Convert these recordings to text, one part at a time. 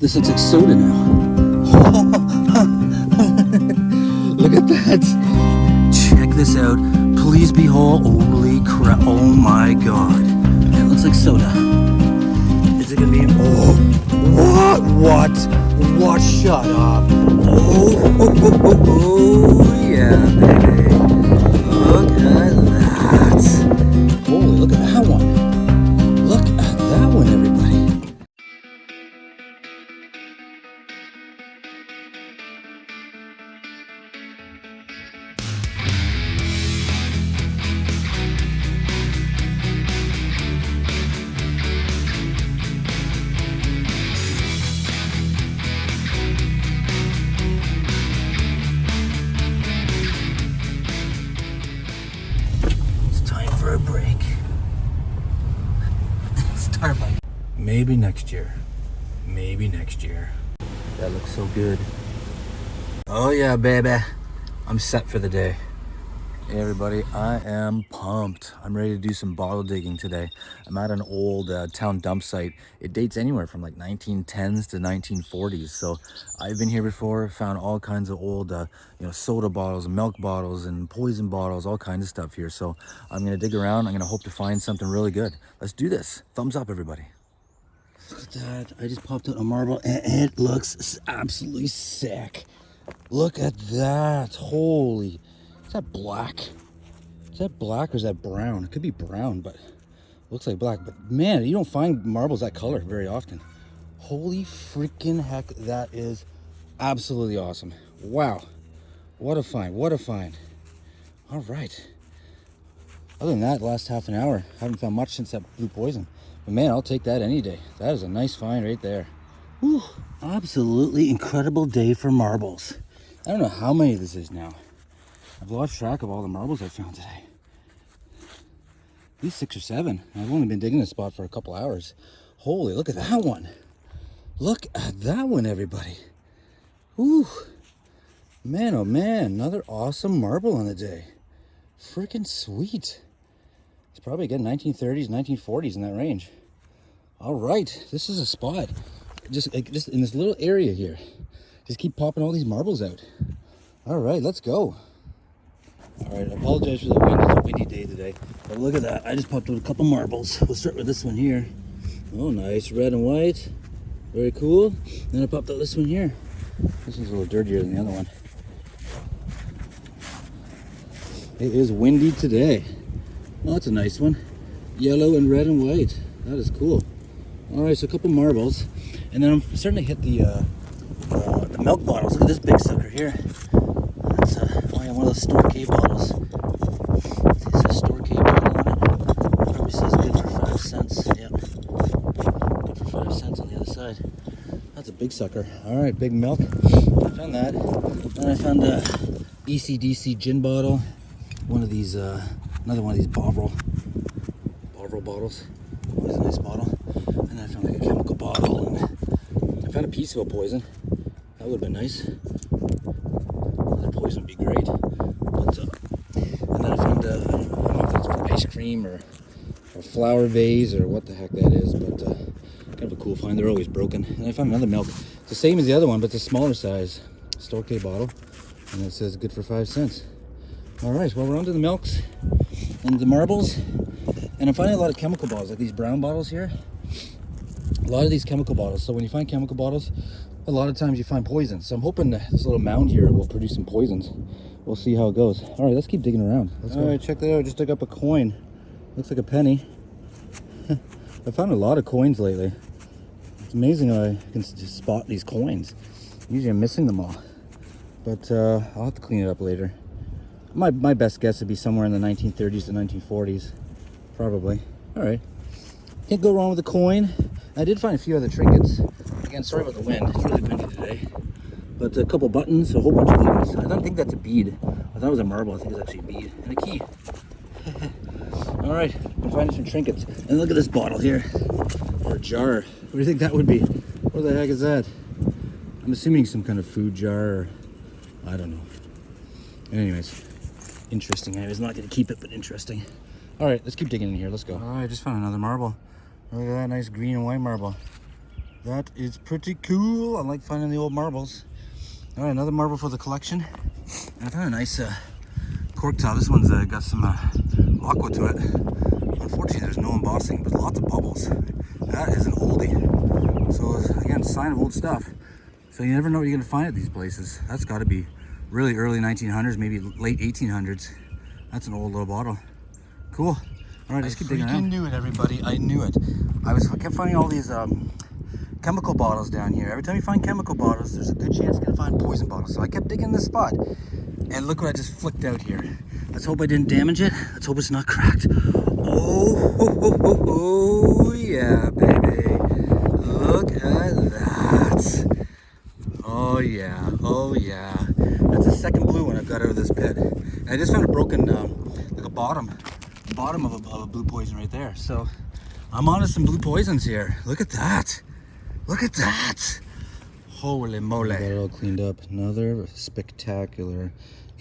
This looks like soda now. Look at that. Check this out. Please be whole. Holy crap. Oh my god. It looks like soda. Is it gonna be? Oh, what? What? Shut up. Oh, yeah, baby. Look at that. Holy, look at that one. Look at that one, everybody. For a break. Starbucks. Maybe next year. Maybe next year. That looks so good. Oh yeah, baby. I'm set for the day. Hey everybody, I am pumped. I'm ready to do some bottle digging today. I'm at an old town dump site. It dates anywhere from like 1910s to 1940s. So I've been here before, found all kinds of old soda bottles, milk bottles, and poison bottles, all kinds of stuff here. So I'm gonna dig around. I'm gonna hope to find something really good. Let's do this. Thumbs up, everybody. Look at that. I just popped out a marble and it looks absolutely sick. Look at that. Holy. Is that black? Is that black or is that brown? It could be brown, but looks like black. But man, you don't find marbles that color very often. Holy freaking heck, that is absolutely awesome. Wow. What a find. What a find. All right. Other than that, last half an hour, haven't found much since that blue poison. But man, I'll take that any day. That is a nice find right there. Whew. Absolutely incredible day for marbles. I don't know how many this is now. I've lost track of all the marbles I found today. At least 6 or 7. I've only been digging this spot for a couple hours. Holy, look at that one. Look at that one, everybody. Ooh. Man, oh man, another awesome marble on the day. Freaking sweet. It's probably again 1930s, 1940s in that range. All right, this is a spot. Just in this little area here. Just keep popping all these marbles out. All right, let's go. All right, I apologize for the wind. It's a windy day today. But look at that. I just popped out a couple marbles. We'll start with this one here. Oh, nice. Red and white. Very cool. Then I popped out this one here. This one's a little dirtier than the other one. It is windy today. Oh, that's a nice one. Yellow and red and white. That is cool. All right, so a couple marbles. And then I'm starting to hit the milk bottles. Look at this big sucker here. That's one of those Store K bottles. It says Store K bottle on it. Probably says good for 5 cents. Yep. Good for 5 cents on the other side. That's a big sucker. All right, big milk. I found that. Then I found a ECDC gin bottle. One of these, another one of these Bovril bottles. Always a nice bottle. And then I found like a chemical bottle, and I found a piece of a poison. That would have been nice. Another poison would be great. But and then I found I don't know if that's for ice cream or flower vase or what the heck that is, but kind of a cool find. They're always broken. And I found another milk. It's the same as the other one, but it's a smaller size Store K bottle, and it says good for 5 cents. All right, well, we're on to the milks and the marbles, and I'm finding a lot of chemical bottles, like these brown bottles here. A lot of these chemical bottles. So when you find chemical bottles, a lot of times you find poisons. So I'm hoping that this little mound here will produce some poisons. We'll see how it goes. All right, let's keep digging around. All right, check that out. I just dug up a coin. Looks like a penny. I found a lot of coins lately. It's amazing how I can just spot these coins. Usually I'm missing them all. But I'll have to clean it up later. My best guess would be somewhere in the 1930s to 1940s. Probably. All right. Can't go wrong with a coin. I did find a few other trinkets. Again, sorry about the wind. It's really windy today. But a couple buttons, a whole bunch of things. I don't think that's a bead. I thought it was a marble. I think it's actually a bead. And a key. All right. I'm finding some trinkets. And look at this bottle here. Or a jar. What do you think that would be? What the heck is that? I'm assuming some kind of food jar or I don't know. Anyways. Interesting. Anyways, not going to keep it, but interesting. All right, let's keep digging in here. Let's go. All right, I just found another marble. Look at that nice green and white marble. That is pretty cool. I like finding the old marbles. All right, another marble for the collection. And I found a nice cork top. This one's got some aqua to it. Unfortunately, there's no embossing, but lots of bubbles. That is an oldie. So again, sign of old stuff. So you never know what you're gonna find at these places. That's got to be really early 1900s, maybe late 1800s. That's an old little bottle. Cool. All right, just keep digging around. I knew it, everybody. I knew it. I kept finding all these chemical bottles down here. Every time you find chemical bottles, there's a good chance you're gonna find poison bottles. So I kept digging this spot, and look what I just flicked out here. Let's hope I didn't damage it. Let's hope it's not cracked. Oh yeah, baby. Look at that. Oh yeah, oh yeah. That's the second blue one I've got out of this pit. And I just found a broken, like a bottom of a blue poison right there. So I'm on to some blue poisons here. Look at that. Look at that. Holy moly. Got it all cleaned up. Another spectacular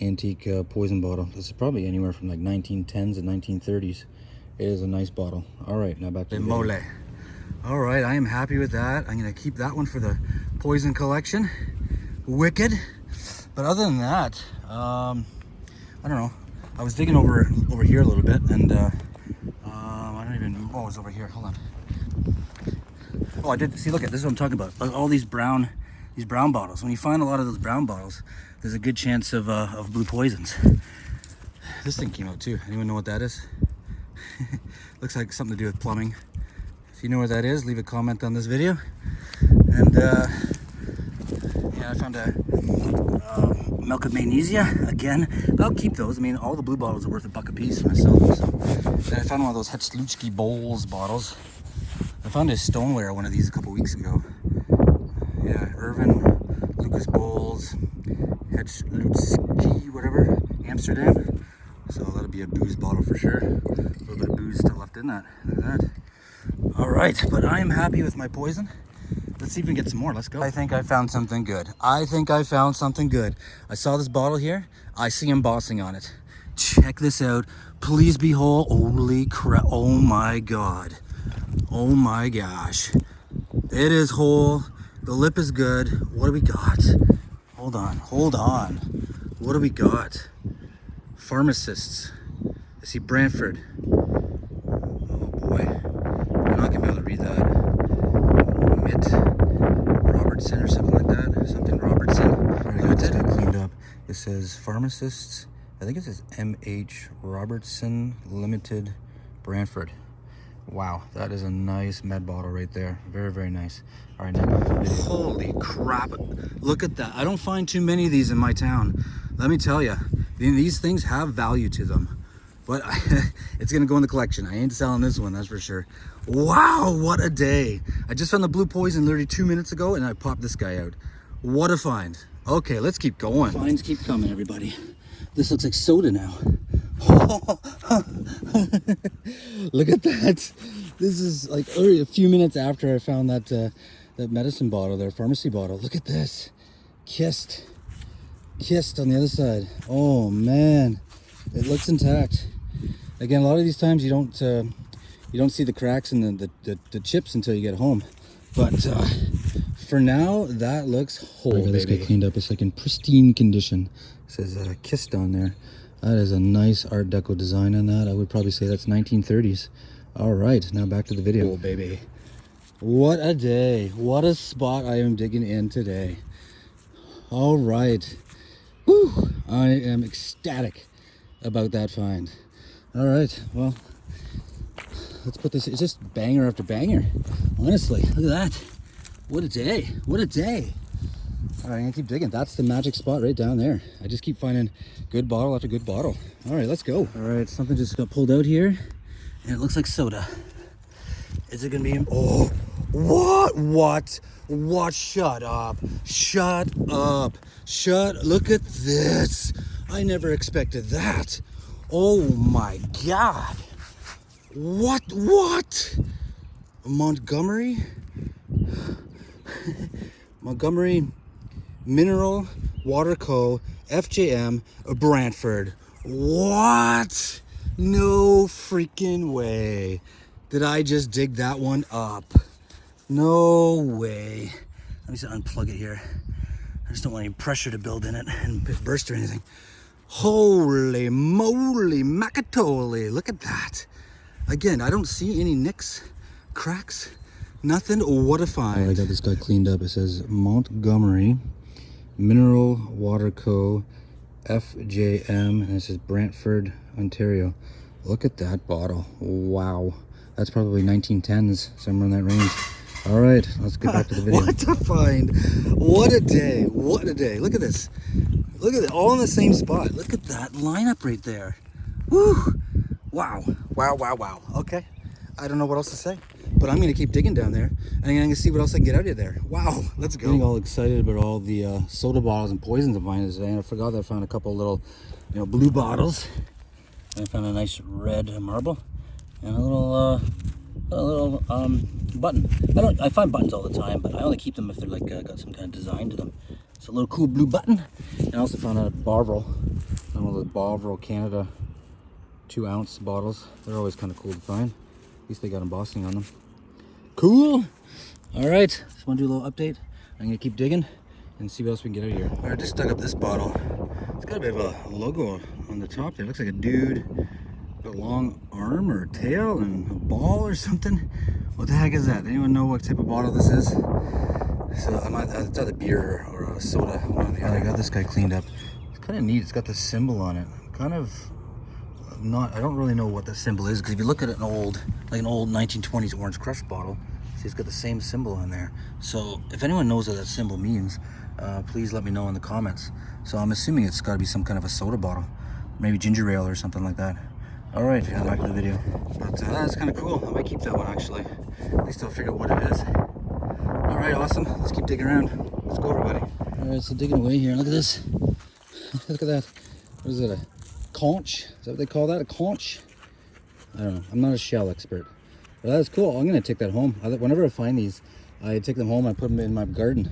antique poison bottle. This is probably anywhere from like 1910s and 1930s. It is a nice bottle. All right, now back to the mole. All right, I am happy with that. I'm gonna keep that one for the poison collection. Wicked. But other than that, I don't know. I was digging over here a little bit, and I don't even know what was over here. Hold on. Oh, I did see. Look at this. Is what I'm talking about. All these brown bottles. When you find a lot of those brown bottles, there's a good chance of blue poisons. This thing came out too. Anyone know what that is? Looks like something to do with plumbing. If you know what that is, leave a comment on this video. And yeah, I found a milk of magnesia again. But I'll keep those. I mean, all the blue bottles are worth $1 a piece when I sell them. So then I found one of those Hetzlutsky Bowls bottles. I found a stoneware one of these a couple weeks ago. Yeah, Irvin, Lucas Bowls, Hetzlutsky, whatever, Amsterdam. So that'll be a booze bottle for sure. A little bit of booze still left in that. Look at that. All right, but I am happy with my poison. Let's see if we can get some more. Let's go. I think I found something good. I think I found something good. I saw this bottle here. I see embossing on it. Check this out. Please be whole. Holy crap. Oh my God. Oh my gosh. It is whole. The lip is good. What do we got? Hold on. Hold on. What do we got? Pharmacists. I see Brantford. Oh boy. I'm not gonna be able to read that. Robertson or something like that. Something Robertson. It's got cleaned up. It says pharmacists. I think it says M.H. Robertson Limited, Brantford. Wow, that is a nice med bottle right there. Very, very nice. All right, now back to the video. Holy crap. Look at that. I don't find too many of these in my town. Let me tell you, these things have value to them. But it's going to go in the collection. I ain't selling this one, that's for sure. Wow, what a day. I just found the blue poison literally 2 minutes ago, and I popped this guy out. What a find. Okay, let's keep going. Finds keep coming, everybody. This looks like soda now. Look at that. This is like a few minutes after I found that medicine bottle there, pharmacy bottle. Look at this. Kissed on the other side. Oh man, it looks intact. Again, a lot of these times you don't see the cracks and the chips until you get home. But for now, that looks whole. I got this guy cleaned up. It's like in pristine condition. It says kissed on there. That is a nice Art Deco design on that. I would probably say that's 1930s. All right, now back to the video. Oh, baby. What a day. What a spot I am digging in today. All right. Woo! I am ecstatic about that find. All right, well, let's put this, it's just banger after banger. Honestly, look at that. What a day. What a day. All right, I'm gonna keep digging. That's the magic spot right down there. I just keep finding good bottle after good bottle. All right, let's go. All right, something just got pulled out here, and it looks like soda. Is it gonna be? Oh, what? Shut up. Look at this. I never expected that. Oh my God. What? Montgomery Mineral Water Co. FJM Brantford. What? No freaking way. Did I just dig that one up? No way. Let me just unplug it here. I just don't want any pressure to build in it and burst or anything. Holy moly macatoli, look at that. Again, I don't see any nicks, cracks, nothing. What a find. Oh, I got this guy cleaned up. It says Montgomery Mineral Water Co. FJM, and it says Brantford, Ontario. Look at that bottle. Wow. That's probably 1910s, somewhere in that range. All right, let's get back to the video. What a find. What a day. What a day. Look at this. Look at it, all in the same spot. Look at that lineup right there. Woo. Wow. Wow, wow, wow. Okay. I don't know what else to say, but I'm going to keep digging down there, and I'm going to see what else I can get out of there. Wow. Let's go. Getting all excited about all the soda bottles and poisons of mine today. I forgot that I found a couple little, blue bottles. And I found a nice red marble and a little button. I find buttons all the time, but I only keep them if they're like got some kind of design to them. It's a little cool blue button. And I also found a Bovril, one of the Bovril Canada 2-ounce bottles. They're always kind of cool to find. At least they got embossing on them. Cool. All right, just want to do a little update. I'm gonna keep digging and see what else we can get out of here. All right, just dug up this bottle. It's got a bit of a logo on the top there. It looks like a dude with a long arm or tail and a ball or something. What the heck is that? Anyone know what type of bottle this is? So it's either beer or a soda, one or the other. I got this guy cleaned up. It's kind of neat. It's got this symbol on it. Kind of not, I don't really know what the symbol is, because if you look at it, like an old 1920s Orange Crush bottle, see, it's got the same symbol on there. So if anyone knows what that symbol means, please let me know in the comments. So I'm assuming it's got to be some kind of a soda bottle, maybe ginger ale or something like that. All right, back to the video. But that's kind of cool. I might keep that one actually. At least I'll figure out what it is. All right, awesome. Let's keep digging around. Let's go, everybody. All right, so digging away here. Look at this. Look at that. What is it? A conch? Is that what they call that? A conch? I don't know. I'm not a shell expert. But that's cool. I'm gonna take that home. Whenever I find these, I take them home. I put them in my garden.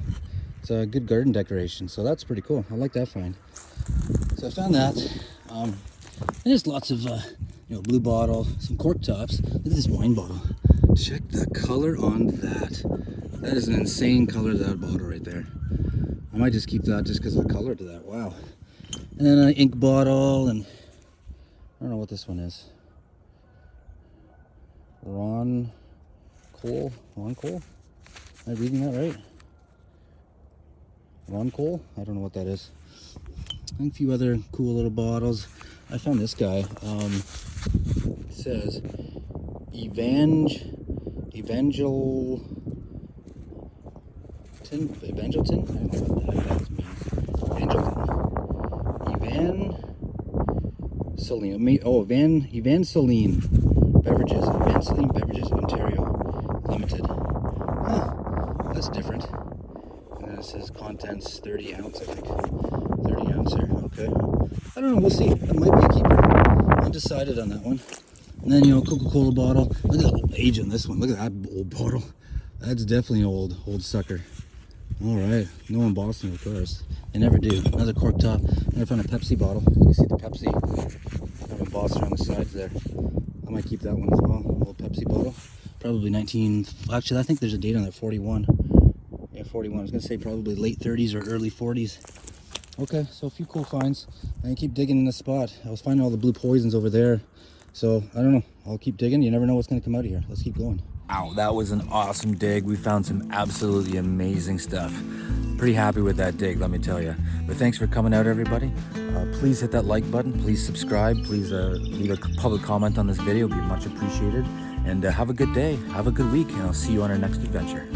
It's a good garden decoration. So that's pretty cool. I like that find. So I found that. And there's lots of blue bottle, some cork tops. Look at this wine bottle. Check the color on that. That is an insane color, that bottle right there. I might just keep that just because of the color to that. Wow. And then an ink bottle, and I don't know what this one is. Ron Cole? Am I reading that right? Ron Cole? I don't know what that is. And a few other cool little bottles. I found this guy. It says Evangelton? I don't know what that means. Evan Celine Beverages. Evan Celine Beverages, Ontario Limited. Huh, that's different. And then it says contents 30 ounce, I think. 30 ouncer, okay. I don't know, we'll see. That might be a keeper. Undecided on that one. And then, Coca-Cola bottle. Look at the age on this one. Look at that old bottle. That's definitely an old sucker. All right, no embossing, of course. They never do. Another cork top. And I found a Pepsi bottle. You can see the Pepsi kind of embossed around the sides there. I might keep that one as well. Old Pepsi bottle. Probably actually, I think there's a date on that, 41. Yeah, 41. I was gonna say probably late 30s or early 40s. Okay, so a few cool finds. I can keep digging in this spot. I was finding all the blue poisons over there. So, I don't know. I'll keep digging. You never know what's gonna come out of here. Let's keep going. Wow, that was an awesome dig. We found some absolutely amazing stuff. Pretty happy with that dig, let me tell you. But thanks for coming out, everybody. Please hit that like button. Please subscribe. Please leave a public comment on this video. It'd be much appreciated. And have a good day. Have a good week. And I'll see you on our next adventure.